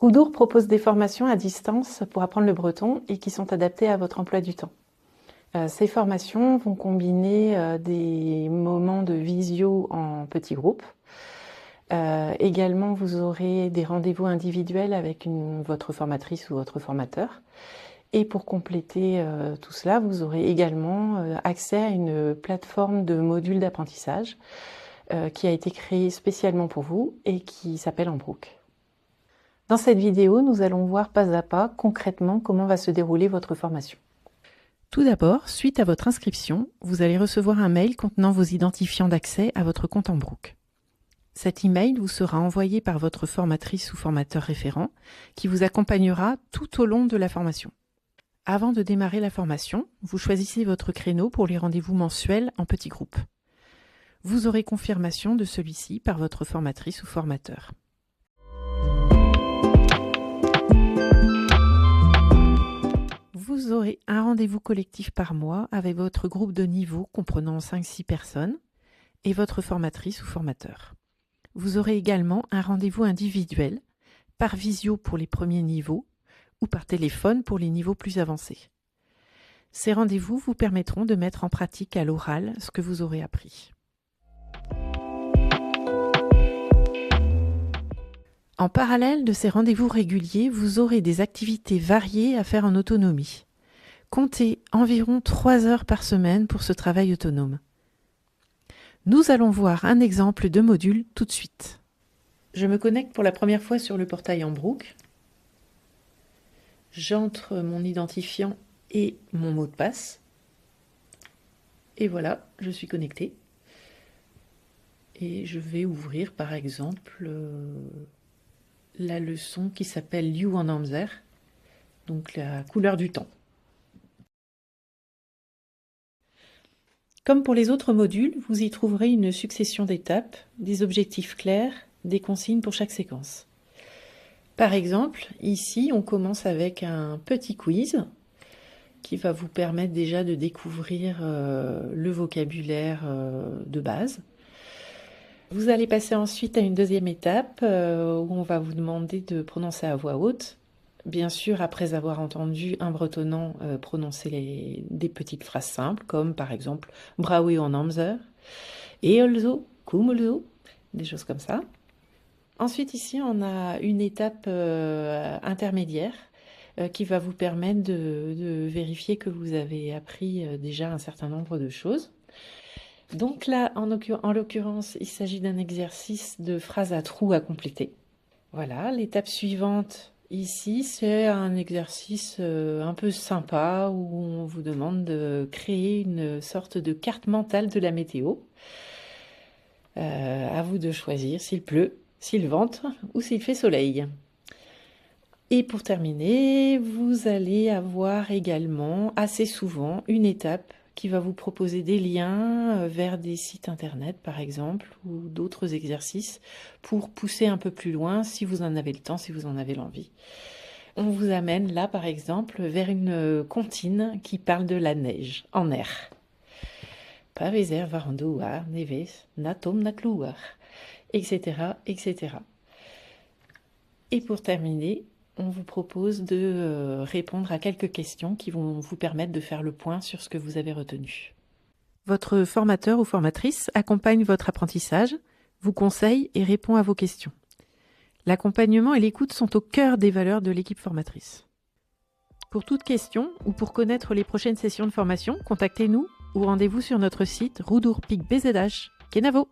Roudour propose des formations à distance pour apprendre le breton et qui sont adaptées à votre emploi du temps. Ces formations vont combiner des moments de visio en petits groupes. Également, vous aurez des rendez-vous individuels avec votre formatrice ou votre formateur. Et pour compléter tout cela, vous aurez également accès à une plateforme de modules d'apprentissage qui a été créée spécialement pour vous et qui s'appelle Embrook. Dans cette vidéo, nous allons voir pas à pas concrètement comment va se dérouler votre formation. Tout d'abord, suite à votre inscription, vous allez recevoir un mail contenant vos identifiants d'accès à votre compte Embrook. Cet email vous sera envoyé par votre formatrice ou formateur référent qui vous accompagnera tout au long de la formation. Avant de démarrer la formation, vous choisissez votre créneau pour les rendez-vous mensuels en petits groupes. Vous aurez confirmation de celui-ci par votre formatrice ou formateur. Vous aurez un rendez-vous collectif par mois avec votre groupe de niveau comprenant 5-6 personnes et votre formatrice ou formateur. Vous aurez également un rendez-vous individuel par visio pour les premiers niveaux ou par téléphone pour les niveaux plus avancés. Ces rendez-vous vous permettront de mettre en pratique à l'oral ce que vous aurez appris. En parallèle de ces rendez-vous réguliers, vous aurez des activités variées à faire en autonomie. Comptez environ 3 heures par semaine pour ce travail autonome. Nous allons voir un exemple de module tout de suite. Je me connecte pour la première fois sur le portail Embrook. J'entre mon identifiant et mon mot de passe. Et voilà, je suis connectée. Et je vais ouvrir par exemple la leçon qui s'appelle Leeuw en Amzer, donc la couleur du temps. Comme pour les autres modules, vous y trouverez une succession d'étapes, des objectifs clairs, des consignes pour chaque séquence. Par exemple, ici, on commence avec un petit quiz qui va vous permettre déjà de découvrir le vocabulaire de base. Vous allez passer ensuite à une deuxième étape où on va vous demander de prononcer à voix haute. Bien sûr, après avoir entendu un bretonnant prononcer des petites phrases simples, comme par exemple « Brawe en Amzer »,« Eolzo »,« Kumolzo », des choses comme ça. Ensuite, ici, on a une étape intermédiaire qui va vous permettre de vérifier que vous avez appris déjà un certain nombre de choses. Donc là, en l'occurrence, il s'agit d'un exercice de phrases à trous à compléter. Voilà, l'étape suivante, ici, c'est un exercice un peu sympa où on vous demande de créer une sorte de carte mentale de la météo. À vous de choisir s'il pleut, s'il vente ou s'il fait soleil. Et pour terminer, vous allez avoir également assez souvent une étape qui va vous proposer des liens vers des sites internet par exemple ou d'autres exercices pour pousser un peu plus loin si vous en avez le temps, si vous en avez l'envie. On vous amène là par exemple vers une comptine qui parle de la neige en air. Paveser varandouar, neves, natom naklouar, etc., etc. Et pour terminer, on vous propose de répondre à quelques questions qui vont vous permettre de faire le point sur ce que vous avez retenu. Votre formateur ou formatrice accompagne votre apprentissage, vous conseille et répond à vos questions. L'accompagnement et l'écoute sont au cœur des valeurs de l'équipe formatrice. Pour toute question ou pour connaître les prochaines sessions de formation, contactez-nous ou rendez-vous sur notre site Roudour Pic BZH. Kenavo!